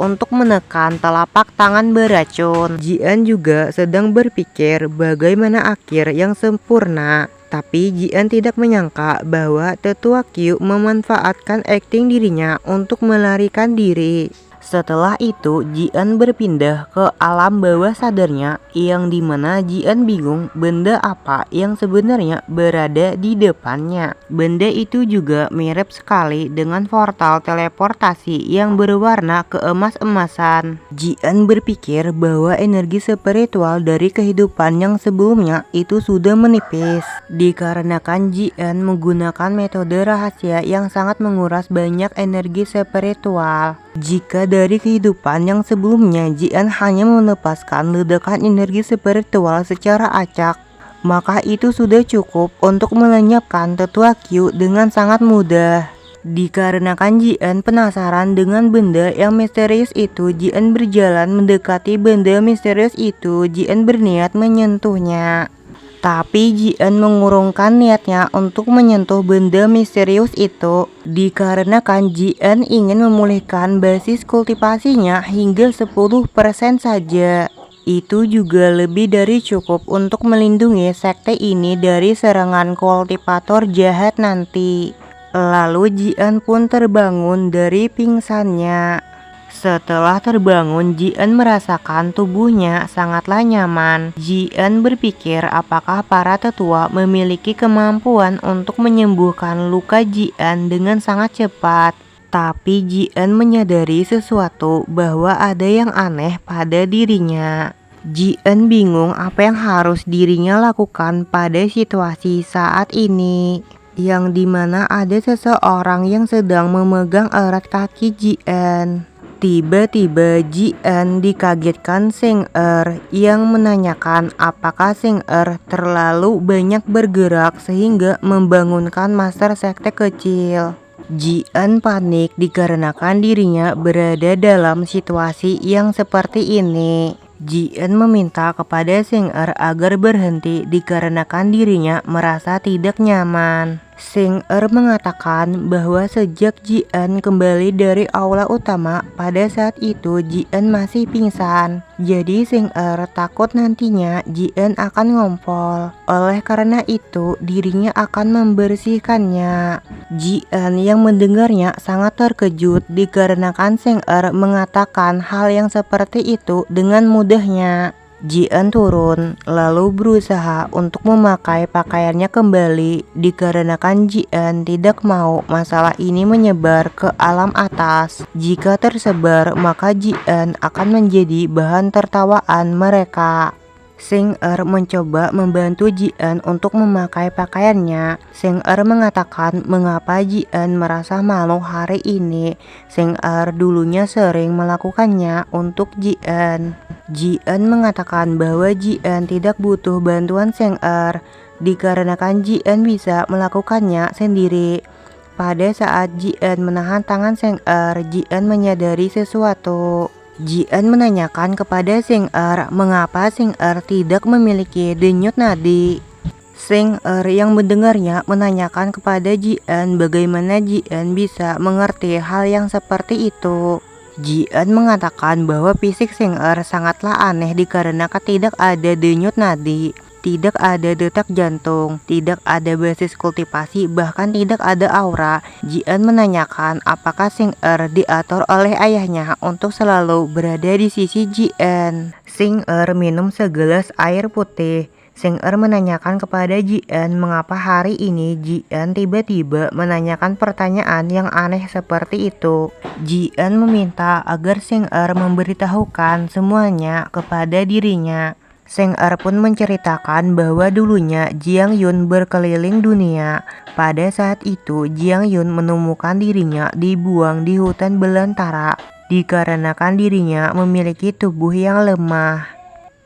untuk menekan telapak tangan beracun. Jian juga sedang berpikir bagaimana akhir yang sempurna. Tapi Jian tidak menyangka bahwa tetua Q memanfaatkan akting dirinya untuk melarikan diri. Setelah itu Jian berpindah ke alam bawah sadarnya, yang dimana Jian bingung benda apa yang sebenarnya berada di depannya. Benda itu juga mirip sekali dengan portal teleportasi yang berwarna keemas-emasan. Jian berpikir bahwa energi spiritual dari kehidupan yang sebelumnya itu sudah menipis, dikarenakan Jian menggunakan metode rahasia yang sangat menguras banyak energi spiritual. Jika dari kehidupan yang sebelumnya Jian hanya melepaskan ledakan energi spiritual secara acak, maka itu sudah cukup untuk melenyapkan tetua Q dengan sangat mudah. Dikarenakan Jian penasaran dengan benda yang misterius itu, Jian berjalan mendekati benda misterius itu. Jian berniat menyentuhnya. Tapi Jian mengurungkan niatnya untuk menyentuh benda misterius itu, dikarenakan Jian ingin memulihkan basis kultivasinya hingga 10% saja. Itu juga lebih dari cukup untuk melindungi sekte ini dari serangan kultivator jahat nanti. Lalu Jian pun terbangun dari pingsannya. Setelah terbangun, Jian merasakan tubuhnya sangatlah nyaman. Jian berpikir apakah para tetua memiliki kemampuan untuk menyembuhkan luka Jian dengan sangat cepat. Tapi Jian menyadari sesuatu, bahwa ada yang aneh pada dirinya. Jian bingung apa yang harus dirinya lakukan pada situasi saat ini, yang dimana ada seseorang yang sedang memegang erat kaki Jian. Tiba-tiba Jian dikagetkan Sheng yang menanyakan apakah Sheng terlalu banyak bergerak sehingga membangunkan master sekte kecil. Jian panik dikarenakan dirinya berada dalam situasi yang seperti ini. Jian meminta kepada Sheng agar berhenti dikarenakan dirinya merasa tidak nyaman. Sheng mengatakan bahwa sejak Jian kembali dari aula utama, pada saat itu Jian masih pingsan. Jadi Sheng takut nantinya Jian akan ngompol. Oleh karena itu dirinya akan membersihkannya. Jian yang mendengarnya sangat terkejut dikarenakan Sheng mengatakan hal yang seperti itu dengan mudahnya. Jian turun lalu berusaha untuk memakai pakaiannya kembali, dikarenakan Jian tidak mau masalah ini menyebar ke alam atas. Jika tersebar maka Jian akan menjadi bahan tertawaan mereka. Sheng mencoba membantu Jian untuk memakai pakaiannya. Sheng mengatakan mengapa Jian merasa malu hari ini. Sheng dulunya sering melakukannya untuk Jian. Jian mengatakan bahwa Jian tidak butuh bantuan Sheng dikarenakan Jian bisa melakukannya sendiri. Pada saat Jian menahan tangan Sheng Jian menyadari sesuatu. Jian menanyakan kepada Sheng mengapa Sheng tidak memiliki denyut nadi. Sheng yang mendengarnya menanyakan kepada Jian bagaimana Jian bisa mengerti hal yang seperti itu. Jian mengatakan bahwa fisik Sheng sangatlah aneh dikarenakan tidak ada denyut nadi, tidak ada detak jantung, tidak ada basis kultivasi, bahkan tidak ada aura. Jian menanyakan apakah Sheng diatur oleh ayahnya untuk selalu berada di sisi Jian. Sheng minum segelas air putih. Sheng menanyakan kepada Jian mengapa hari ini Jian tiba-tiba menanyakan pertanyaan yang aneh seperti itu. Jian meminta agar Sheng memberitahukan semuanya kepada dirinya. Sheng pun menceritakan bahwa dulunya Jiang Yun berkeliling dunia. Pada saat itu Jiang Yun menemukan dirinya dibuang di hutan belantara dikarenakan dirinya memiliki tubuh yang lemah.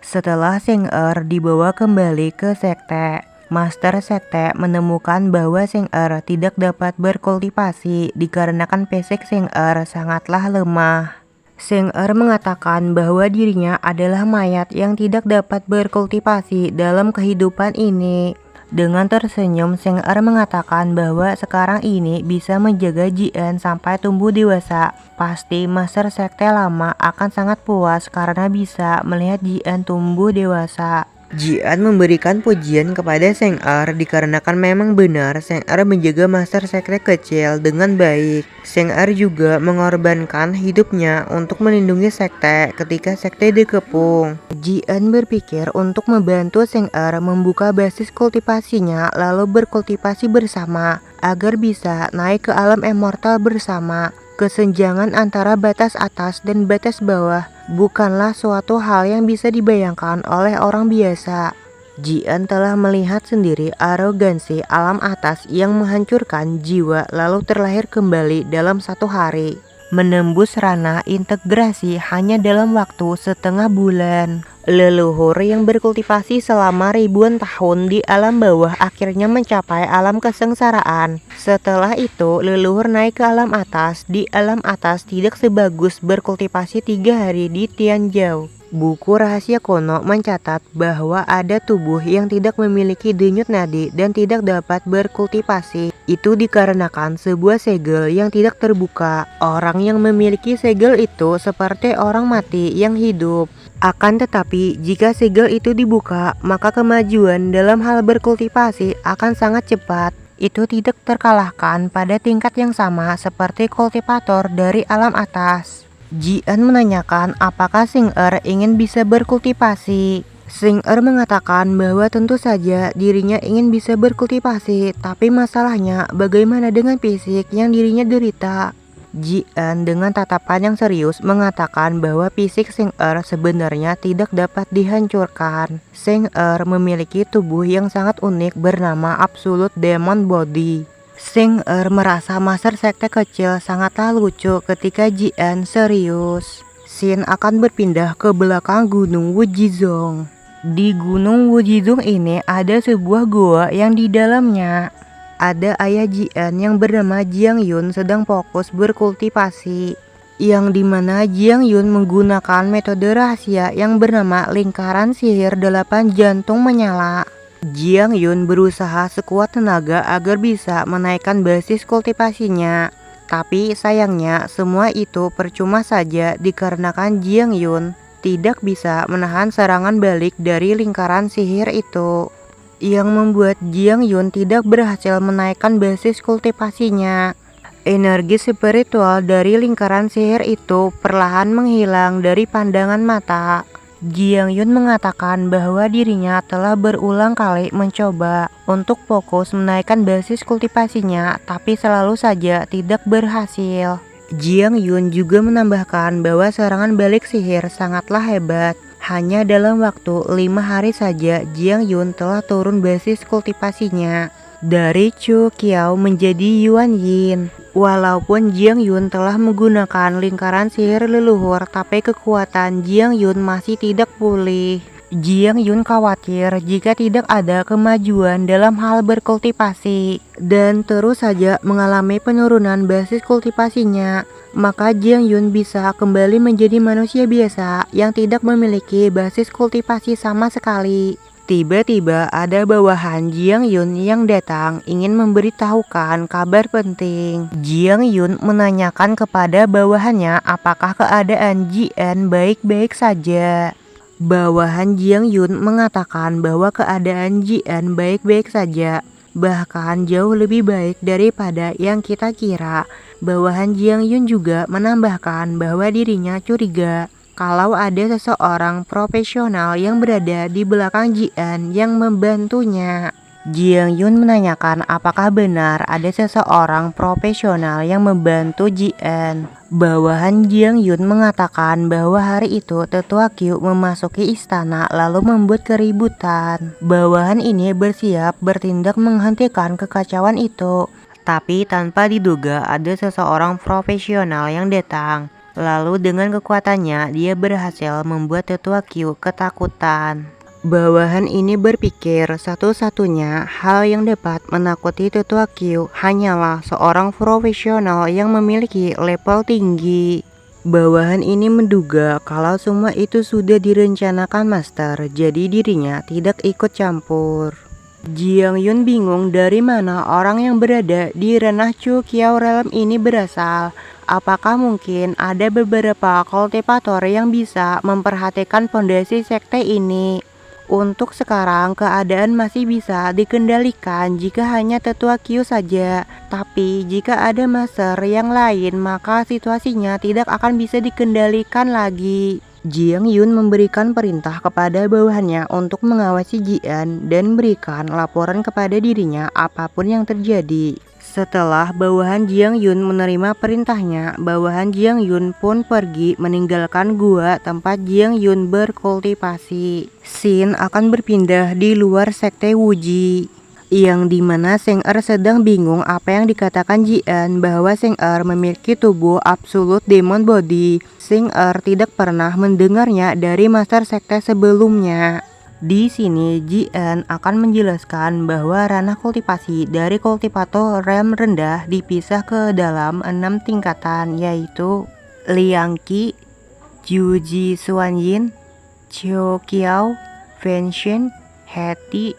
Setelah Sheng dibawa kembali ke sekte, Master Sekte menemukan bahwa Sheng tidak dapat berkultivasi dikarenakan fisik Sheng sangatlah lemah. Sheng mengatakan bahwa dirinya adalah mayat yang tidak dapat berkultivasi dalam kehidupan ini. Dengan tersenyum, Seng Er mengatakan bahwa sekarang ini bisa menjaga Jian sampai tumbuh dewasa. Pasti Master Sekte Lama akan sangat puas karena bisa melihat Jian tumbuh dewasa. Jian memberikan pujian kepada Seng Er dikarenakan memang benar Seng Er menjaga Master Sekte kecil dengan baik. Seng Er juga mengorbankan hidupnya untuk melindungi sekte ketika sekte dikepung. Jian berpikir untuk membantu Seng Er membuka basis kultivasinya lalu berkultivasi bersama agar bisa naik ke alam immortal bersama. Kesenjangan antara batas atas dan batas bawah bukanlah suatu hal yang bisa dibayangkan oleh orang biasa. Jian telah melihat sendiri arogansi alam atas yang menghancurkan jiwa lalu terlahir kembali dalam satu hari. Menembus ranah integrasi hanya dalam waktu setengah bulan. Leluhur yang berkultivasi selama ribuan tahun di alam bawah akhirnya mencapai alam kesengsaraan. Setelah itu, leluhur naik ke alam atas. Di alam atas tidak sebagus berkultivasi 3 hari di Tianzhou. Buku rahasia kuno mencatat bahwa ada tubuh yang tidak memiliki denyut nadi dan tidak dapat berkultivasi. Itu dikarenakan sebuah segel yang tidak terbuka. Orang yang memiliki segel itu seperti orang mati yang hidup. Akan tetapi, jika segel itu dibuka, maka kemajuan dalam hal berkultivasi akan sangat cepat. Itu tidak terkalahkan pada tingkat yang sama seperti kultivator dari alam atas. Jian menanyakan apakah Seng Er ingin bisa berkultivasi. Seng Er mengatakan bahwa tentu saja dirinya ingin bisa berkultivasi, tapi masalahnya bagaimana dengan fisik yang dirinya derita. Jian dengan tatapan yang serius mengatakan bahwa fisik Seng Er sebenarnya tidak dapat dihancurkan. Seng Er memiliki tubuh yang sangat unik bernama Absolute Demon Body. Seng Er merasa Master Sekte kecil sangatlah lucu ketika Jian serius. Scene akan berpindah ke belakang Gunung Wujizong. Di Gunung Wujizong ini ada sebuah gua yang di dalamnya ada ayah Jian yang bernama Jiang Yun sedang fokus berkultivasi, yang dimana Jiang Yun menggunakan metode rahasia yang bernama lingkaran sihir 8 jantung menyala. Jiang Yun berusaha sekuat tenaga agar bisa menaikkan basis kultivasinya, tapi sayangnya semua itu percuma saja dikarenakan Jiang Yun tidak bisa menahan serangan balik dari lingkaran sihir itu, yang membuat Jiang Yun tidak berhasil menaikkan basis kultivasinya. Energi spiritual dari lingkaran sihir itu perlahan menghilang dari pandangan mata. Jiang Yun mengatakan bahwa dirinya telah berulang kali mencoba untuk fokus menaikkan basis kultivasinya, tapi selalu saja tidak berhasil. Jiang Yun juga menambahkan bahwa serangan balik sihir sangatlah hebat. Hanya dalam waktu 5 hari saja Jiang Yun telah turun basis kultivasinya dari Chu Qiao menjadi Yuan Yin. Walaupun Jiang Yun telah menggunakan lingkaran sihir leluhur, tapi kekuatan Jiang Yun masih tidak pulih. Jiang Yun khawatir jika tidak ada kemajuan dalam hal berkultivasi dan terus saja mengalami penurunan basis kultivasinya, maka Jiang Yun bisa kembali menjadi manusia biasa yang tidak memiliki basis kultivasi sama sekali. Tiba-tiba ada bawahan Jiang Yun yang datang ingin memberitahukan kabar penting. Jiang Yun menanyakan kepada bawahannya apakah keadaan Jian baik-baik saja. Bawahan Jiang Yun mengatakan bahwa keadaan Jian baik-baik saja, bahkan jauh lebih baik daripada yang kita kira. Bawahan Jiang Yun juga menambahkan bahwa dirinya curiga kalau ada seseorang profesional yang berada di belakang Jian yang membantunya. Jiang Yun menanyakan apakah benar ada seseorang profesional yang membantu Jian. Bawahan Jiang Yun mengatakan bahwa hari itu tetua Qiu memasuki istana lalu membuat keributan. Bawahan ini bersiap bertindak menghentikan kekacauan itu, tapi tanpa diduga ada seseorang profesional yang datang. Lalu dengan kekuatannya dia berhasil membuat tetua Qiu ketakutan. Bawahan ini berpikir satu-satunya hal yang dapat menakuti tetua Qiu hanyalah seorang profesional yang memiliki level tinggi. Bawahan ini menduga kalau semua itu sudah direncanakan Master, jadi dirinya tidak ikut campur. Jiang Yun bingung dari mana orang yang berada di ranah Chu Qiao Realm ini berasal. Apakah mungkin ada beberapa kultivator yang bisa memperhatikan fondasi sekte ini? Untuk sekarang keadaan masih bisa dikendalikan jika hanya tetua Q saja. Tapi jika ada master yang lain maka situasinya tidak akan bisa dikendalikan lagi. Jiang Yun memberikan perintah kepada bawahannya untuk mengawasi Jian dan berikan laporan kepada dirinya apapun yang terjadi. Setelah bawahan Jiang Yun menerima perintahnya, bawahan Jiang Yun pun pergi meninggalkan gua tempat Jiang Yun berkultivasi. Scene akan berpindah di luar sekte Wuji, yang dimana Sheng Er sedang bingung apa yang dikatakan Jian bahwa Sheng Er memiliki tubuh absolute demon body. Sheng Er tidak pernah mendengarnya dari master sekte sebelumnya. Di sini Jian akan menjelaskan bahwa ranah kultivasi dari kultivator realm rendah dipisah ke dalam 6 tingkatan, yaitu Liangqi, Juji Xuanyin, Qiu Qiao, Fenshen, Heti,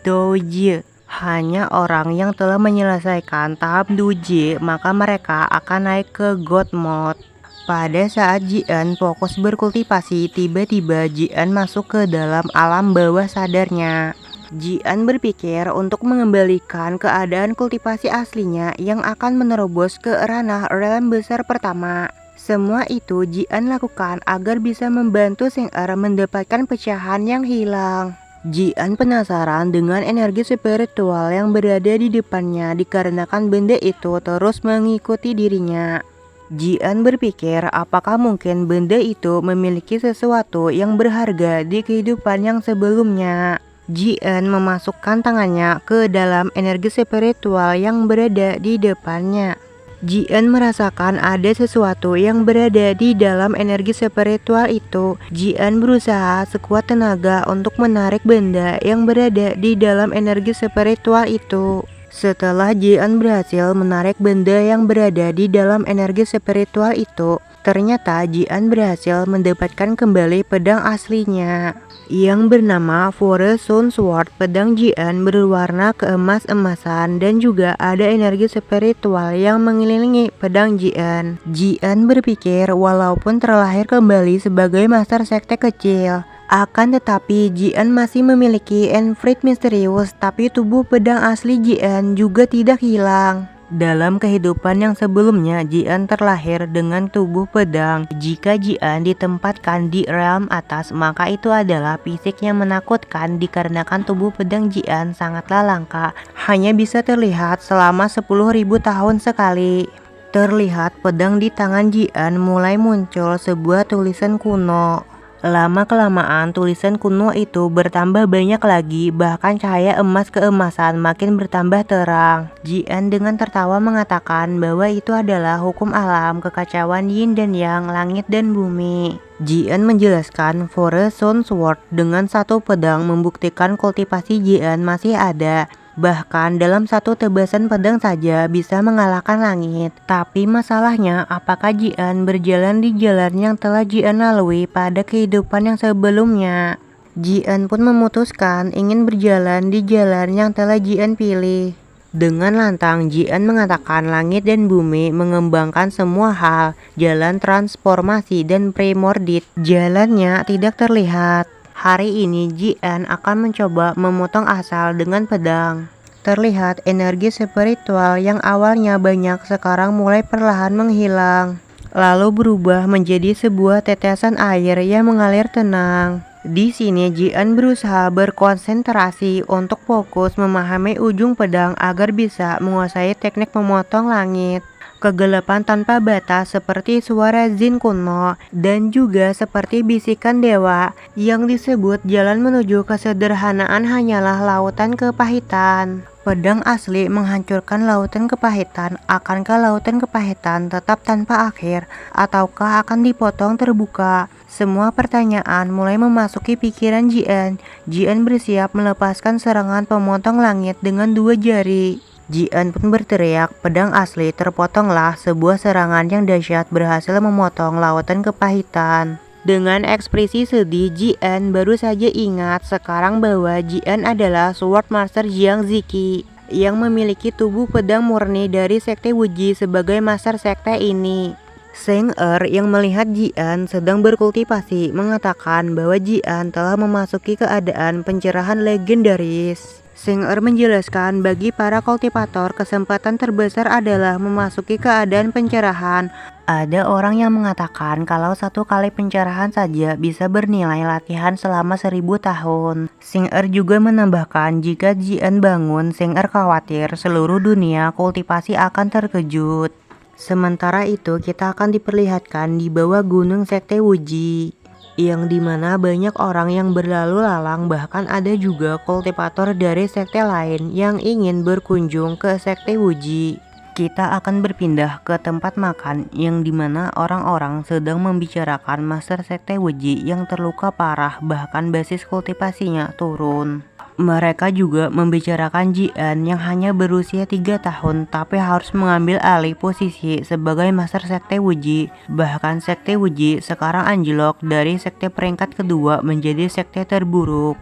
Doujie. Hanya orang yang telah menyelesaikan tahap Doujie maka mereka akan naik ke God Mode. Pada saat Jian fokus berkultivasi, tiba-tiba Jian masuk ke dalam alam bawah sadarnya. Jian berpikir untuk mengembalikan keadaan kultivasi aslinya yang akan menerobos ke ranah realm besar pertama. Semua itu Jian lakukan agar bisa membantu Sheng Er mendapatkan pecahan yang hilang. Jian penasaran dengan energi spiritual yang berada di depannya dikarenakan benda itu terus mengikuti dirinya. Jian berpikir apakah mungkin benda itu memiliki sesuatu yang berharga di kehidupan yang sebelumnya. Jian memasukkan tangannya ke dalam energi spiritual yang berada di depannya. Jian merasakan ada sesuatu yang berada di dalam energi spiritual itu. Jian berusaha sekuat tenaga untuk menarik benda yang berada di dalam energi spiritual itu. Setelah Jian berhasil menarik benda yang berada di dalam energi spiritual itu, ternyata Jian berhasil mendapatkan kembali pedang aslinya yang bernama Forest Sun Sword. Pedang Jian berwarna keemas-emasan dan juga ada energi spiritual yang mengelilingi pedang Jian. Jian berpikir walaupun terlahir kembali sebagai master sekte kecil, akan tetapi Jian masih memiliki enfrit misterius, tapi tubuh pedang asli Jian juga tidak hilang. Dalam kehidupan yang sebelumnya, Jian terlahir dengan tubuh pedang. Jika Jian ditempatkan di realm atas, maka itu adalah fisik yang menakutkan dikarenakan tubuh pedang Jian sangatlah langka, hanya bisa terlihat selama 10.000 tahun sekali. Terlihat pedang di tangan Jian mulai muncul sebuah tulisan kuno. Lama-kelamaan tulisan kuno itu bertambah banyak lagi, bahkan cahaya emas keemasan makin bertambah terang. Jian dengan tertawa mengatakan bahwa itu adalah hukum alam, kekacauan yin dan yang, langit dan bumi. Jian menjelaskan Forest Sun Sword dengan satu pedang membuktikan kultivasi Jian masih ada. Bahkan dalam satu tebasan pedang saja bisa mengalahkan langit. Tapi masalahnya apakah Jian berjalan di jalan yang telah Jian lalui pada kehidupan yang sebelumnya? Jian pun memutuskan ingin berjalan di jalan yang telah Jian pilih. Dengan lantang Jian mengatakan langit dan bumi mengembangkan semua hal. Jalan transformasi dan primordit jalannya tidak terlihat. Hari ini Jian akan mencoba memotong asal dengan pedang. Terlihat energi spiritual yang awalnya banyak sekarang mulai perlahan menghilang, lalu berubah menjadi sebuah tetesan air yang mengalir tenang. Di sini Jian berusaha berkonsentrasi untuk fokus memahami ujung pedang agar bisa menguasai teknik memotong langit. Kegelapan tanpa batas seperti suara Jin kuno dan juga seperti bisikan dewa yang disebut jalan menuju kesederhanaan hanyalah lautan kepahitan. Pedang asli menghancurkan lautan kepahitan. Akankah lautan kepahitan tetap tanpa akhir ataukah akan dipotong terbuka? Semua pertanyaan mulai memasuki pikiran Jian. Jian bersiap melepaskan serangan pemotong langit dengan 2 jari. Jian pun berteriak, pedang asli terpotonglah. Sebuah serangan yang dahsyat berhasil memotong lautan kepahitan. Dengan ekspresi sedih, Jian baru saja ingat sekarang bahwa Jian adalah Sword Master Jiang Ziki yang memiliki tubuh pedang murni dari sekte Wuji sebagai master sekte ini. Seng Er yang melihat Jian sedang berkultivasi mengatakan bahwa Jian telah memasuki keadaan pencerahan legendaris. Seng Er menjelaskan bagi para kultivator kesempatan terbesar adalah memasuki keadaan pencerahan. Ada orang yang mengatakan kalau satu kali pencerahan saja bisa bernilai latihan selama 1000 tahun. Seng Er juga menambahkan jika Jian bangun, Seng Er khawatir seluruh dunia kultivasi akan terkejut. Sementara itu kita akan diperlihatkan di bawah gunung sekte Wuji, yang dimana banyak orang yang berlalu lalang, bahkan ada juga kultivator dari sekte lain yang ingin berkunjung ke sekte Wuji. Kita akan berpindah ke tempat makan yang dimana orang-orang sedang membicarakan master sekte Wuji yang terluka parah, bahkan basis kultivasinya turun. Mereka juga membicarakan Jian yang hanya berusia 3 tahun tapi harus mengambil alih posisi sebagai master sekte Wuji. Bahkan sekte Wuji sekarang anjlok dari sekte peringkat kedua menjadi sekte terburuk.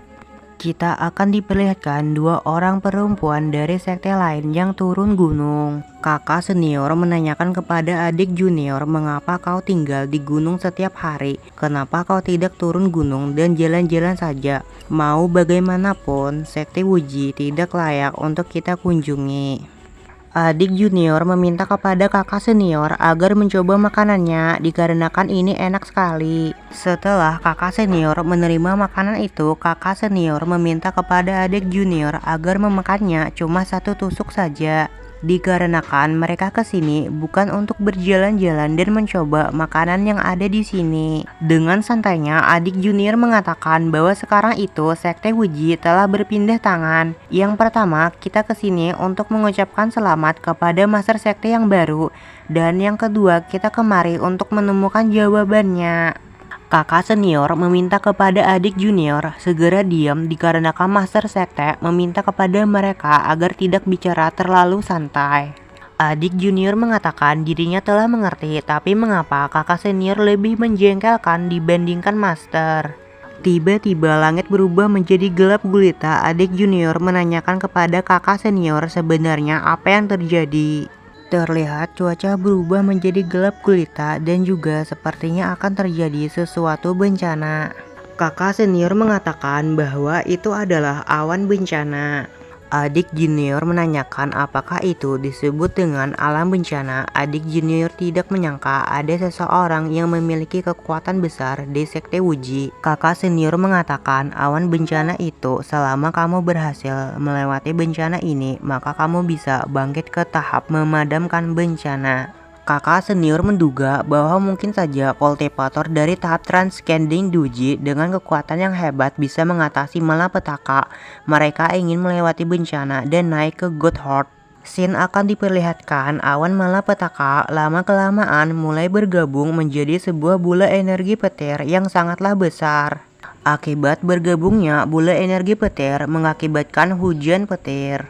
Kita akan diperlihatkan 2 orang perempuan dari sekte lain yang turun gunung. Kakak senior menanyakan kepada adik junior, mengapa kau tinggal di gunung setiap hari? Kenapa kau tidak turun gunung dan jalan-jalan saja? Mau bagaimanapun, sekte Wuji tidak layak untuk kita kunjungi. Adik junior meminta kepada kakak senior agar mencoba makanannya dikarenakan ini enak sekali. Setelah kakak senior menerima makanan itu, kakak senior meminta kepada adik junior agar memakannya cuma 1 tusuk saja. Dikarenakan mereka kesini bukan untuk berjalan-jalan dan mencoba makanan yang ada di sini. Dengan santainya, adik junior mengatakan bahwa sekarang itu sekte Wuji telah berpindah tangan. Yang pertama, kita kesini untuk mengucapkan selamat kepada master sekte yang baru. Dan yang kedua, kita kemari untuk menemukan jawabannya. Kakak senior meminta kepada adik junior segera diam dikarenakan master sekte meminta kepada mereka agar tidak bicara terlalu santai. Adik junior mengatakan dirinya telah mengerti, tapi mengapa kakak senior lebih menjengkelkan dibandingkan master. Tiba-tiba langit berubah menjadi gelap gulita. Adik junior menanyakan kepada kakak senior sebenarnya apa yang terjadi. Terlihat cuaca berubah menjadi gelap gulita dan juga sepertinya akan terjadi sesuatu bencana. Kakak senior mengatakan bahwa itu adalah awan bencana. Adik junior menanyakan apakah itu disebut dengan alam bencana. Adik junior tidak menyangka ada seseorang yang memiliki kekuatan besar di sekte Wuji. Kakak senior mengatakan awan bencana itu selama kamu berhasil melewati bencana ini, maka kamu bisa bangkit ke tahap memadamkan bencana. Kakak senior menduga bahwa mungkin saja kultivator dari tahap Transcending Duji dengan kekuatan yang hebat bisa mengatasi malapetaka. Mereka ingin melewati bencana dan naik ke Godheart. Scene akan diperlihatkan awan malapetaka lama-kelamaan mulai bergabung menjadi sebuah bola energi petir yang sangatlah besar. Akibat bergabungnya bola energi petir mengakibatkan hujan petir,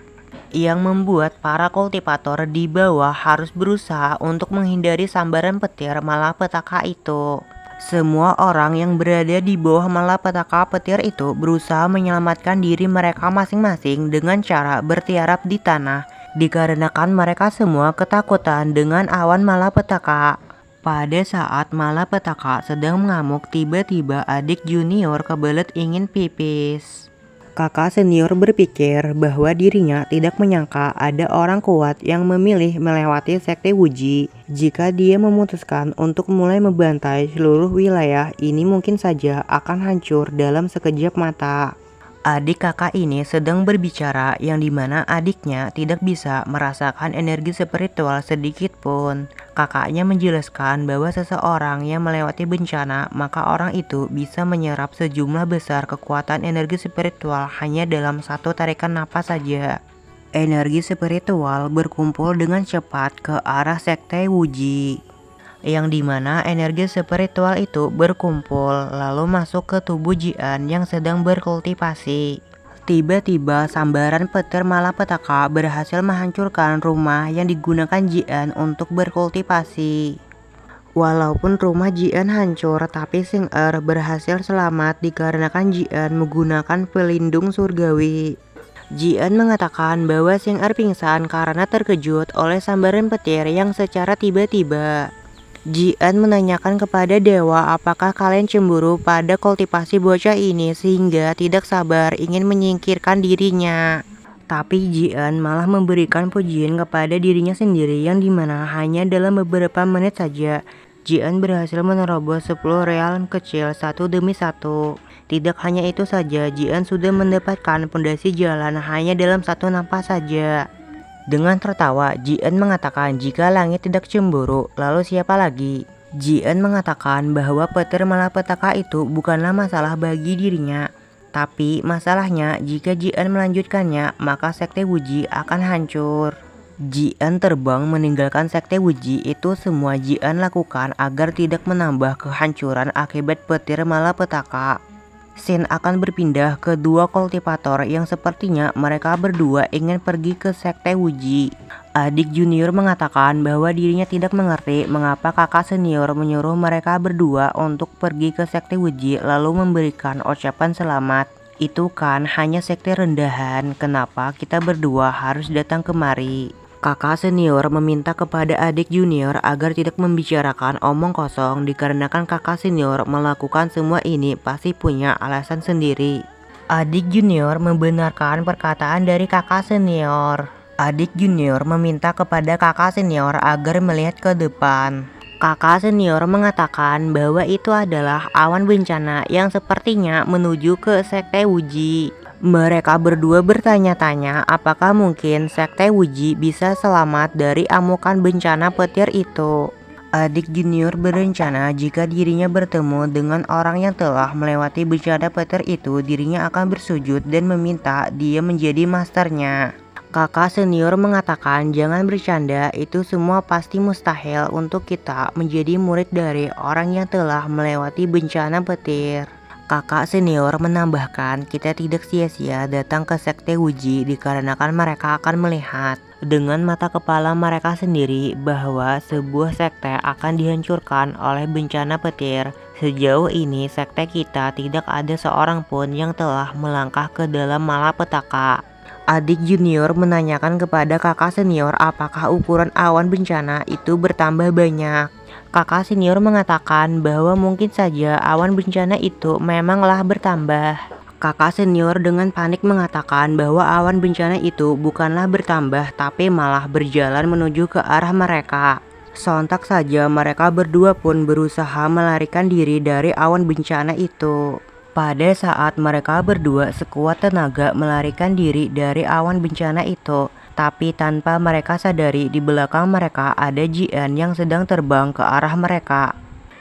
yang membuat para kultivator di bawah harus berusaha untuk menghindari sambaran petir malapetaka itu. Semua orang yang berada di bawah malapetaka petir itu berusaha menyelamatkan diri mereka masing-masing dengan cara bertiarap di tanah, dikarenakan mereka semua ketakutan dengan awan malapetaka. Pada saat malapetaka sedang mengamuk, tiba-tiba adik junior kebelet ingin pipis. Kakak senior berpikir bahwa dirinya tidak menyangka ada orang kuat yang memilih melewati sekte Wuji. Jika dia memutuskan untuk mulai membantai seluruh wilayah ini, mungkin saja akan hancur dalam sekejap mata. Adik kakak ini sedang berbicara yang dimana adiknya tidak bisa merasakan energi spiritual sedikit pun. Kakaknya menjelaskan bahwa seseorang yang melewati bencana, maka orang itu bisa menyerap sejumlah besar kekuatan energi spiritual hanya dalam satu tarikan napas saja. Energi spiritual berkumpul dengan cepat ke arah sekte Wuji, yang dimana energi spiritual itu berkumpul lalu masuk ke tubuh Jian yang sedang berkultivasi. Tiba-tiba sambaran petir malapetaka berhasil menghancurkan rumah yang digunakan Jian untuk berkultivasi. Walaupun rumah Jian hancur, tapi Xing Er berhasil selamat dikarenakan Jian menggunakan pelindung surgawi. Jian mengatakan bahwa Xing Er pingsan karena terkejut oleh sambaran petir yang secara tiba-tiba. Jian menanyakan kepada dewa apakah kalian cemburu pada kultivasi bocah ini sehingga tidak sabar ingin menyingkirkan dirinya. Tapi Jian malah memberikan pujian kepada dirinya sendiri yang dimana hanya dalam beberapa menit saja Jian berhasil menerobos 10 realm kecil satu demi satu. Tidak hanya itu saja, Jian sudah mendapatkan pondasi jalan hanya dalam satu napas saja. Dengan tertawa, Jian mengatakan jika langit tidak cemburu, lalu siapa lagi? Jian mengatakan bahwa petir malapetaka itu bukanlah masalah bagi dirinya. Tapi masalahnya jika Jian melanjutkannya, maka sekte Wuji akan hancur. Jian terbang meninggalkan sekte Wuji, itu semua Jian lakukan agar tidak menambah kehancuran akibat petir malapetaka. Scene akan berpindah ke dua kultivator yang sepertinya mereka berdua ingin pergi ke sekte Wuji. Adik junior mengatakan bahwa dirinya tidak mengerti mengapa kakak senior menyuruh mereka berdua untuk pergi ke sekte Wuji lalu memberikan ucapan selamat. Itu kan hanya sekte rendahan, kenapa kita berdua harus datang kemari? Kakak senior meminta kepada adik junior agar tidak membicarakan omong kosong dikarenakan kakak senior melakukan semua ini pasti punya alasan sendiri. Adik junior membenarkan perkataan dari kakak senior. Adik junior meminta kepada kakak senior agar melihat ke depan. Kakak senior mengatakan bahwa itu adalah awan bencana yang sepertinya menuju ke sekte Wuji. Mereka berdua bertanya-tanya apakah mungkin sekte Wuji bisa selamat dari amukan bencana petir itu. Adik junior berencana jika dirinya bertemu dengan orang yang telah melewati bencana petir itu, dirinya akan bersujud dan meminta dia menjadi masternya. Kakak senior mengatakan jangan bercanda, itu semua pasti mustahil untuk kita menjadi murid dari orang yang telah melewati bencana petir. Kakak senior menambahkan kita tidak sia-sia datang ke sekte Wuji dikarenakan mereka akan melihat dengan mata kepala mereka sendiri bahwa sebuah sekte akan dihancurkan oleh bencana petir. Sejauh ini sekte kita tidak ada seorang pun yang telah melangkah ke dalam malapetaka. Adik junior menanyakan kepada kakak senior apakah ukuran awan bencana itu bertambah banyak. Kakak senior mengatakan bahwa mungkin saja awan bencana itu memanglah bertambah. Kakak senior dengan panik mengatakan bahwa awan bencana itu bukanlah bertambah tapi malah berjalan menuju ke arah mereka. Sontak saja mereka berdua pun berusaha melarikan diri dari awan bencana itu. Pada saat mereka berdua sekuat tenaga melarikan diri dari awan bencana itu, tapi tanpa mereka sadari di belakang mereka ada Jian yang sedang terbang ke arah mereka.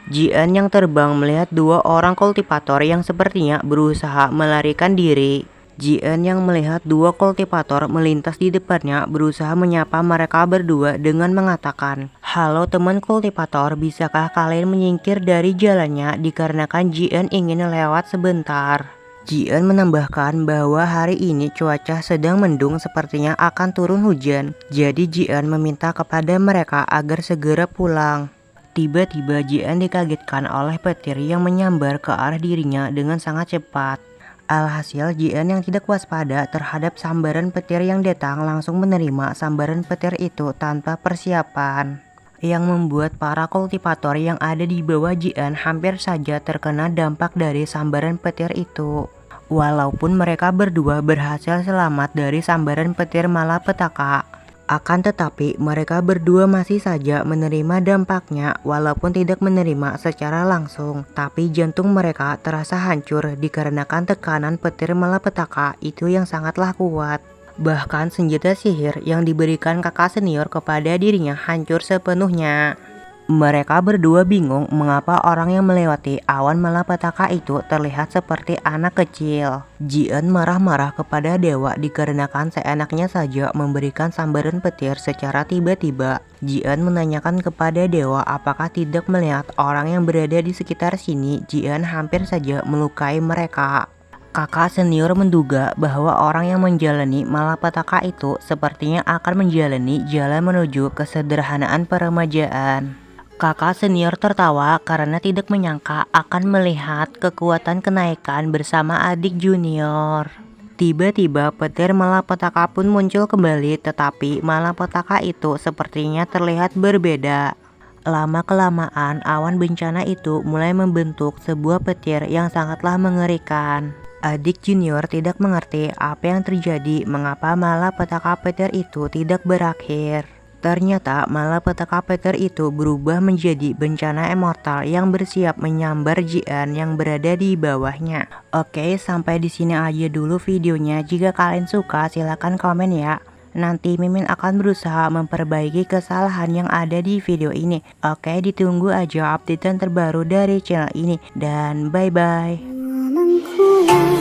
Jian yang terbang melihat dua orang kultivator yang sepertinya berusaha melarikan diri. Jian yang melihat dua kultivator melintas di depannya berusaha menyapa mereka berdua dengan mengatakan, "Halo teman kultivator, bisakah kalian menyingkir dari jalannya dikarenakan Jian ingin lewat sebentar?" Jian menambahkan bahwa hari ini cuaca sedang mendung, sepertinya akan turun hujan. Jadi Jian meminta kepada mereka agar segera pulang. Tiba-tiba Jian dikagetkan oleh petir yang menyambar ke arah dirinya dengan sangat cepat. Alhasil Jian yang tidak waspada terhadap sambaran petir yang datang langsung menerima sambaran petir itu tanpa persiapan. Yang membuat para kultivator yang ada di bawah Jian hampir saja terkena dampak dari sambaran petir itu. Walaupun mereka berdua berhasil selamat dari sambaran petir malapetaka, akan tetapi mereka berdua masih saja menerima dampaknya walaupun tidak menerima secara langsung. Tapi jantung mereka terasa hancur dikarenakan tekanan petir malapetaka itu yang sangatlah kuat. Bahkan senjata sihir yang diberikan kakak senior kepada dirinya hancur sepenuhnya. Mereka berdua bingung mengapa orang yang melewati awan malapetaka itu terlihat seperti anak kecil. Jian marah-marah kepada dewa dikarenakan seenaknya saja memberikan sambaran petir secara tiba-tiba. Jian menanyakan kepada dewa apakah tidak melihat orang yang berada di sekitar sini. Jian hampir saja melukai mereka. Kakak senior menduga bahwa orang yang menjalani malapetaka itu sepertinya akan menjalani jalan menuju kesederhanaan peremajaan. Kakak senior tertawa karena tidak menyangka akan melihat kekuatan kenaikan bersama adik junior. Tiba-tiba petir malapetaka pun muncul kembali, tetapi malapetaka itu sepertinya terlihat berbeda. Lama-kelamaan awan bencana itu mulai membentuk sebuah petir yang sangatlah mengerikan. Adik junior tidak mengerti apa yang terjadi, mengapa malapetaka petir itu tidak berakhir. Ternyata malapetaka petir itu berubah menjadi bencana immortal yang bersiap menyambar Jian yang berada di bawahnya. Oke, sampai di sini aja dulu videonya. Jika kalian suka silahkan komen ya. Nanti Mimin akan berusaha memperbaiki kesalahan yang ada di video ini. Oke, ditunggu aja updatean terbaru dari channel ini. Dan bye-bye.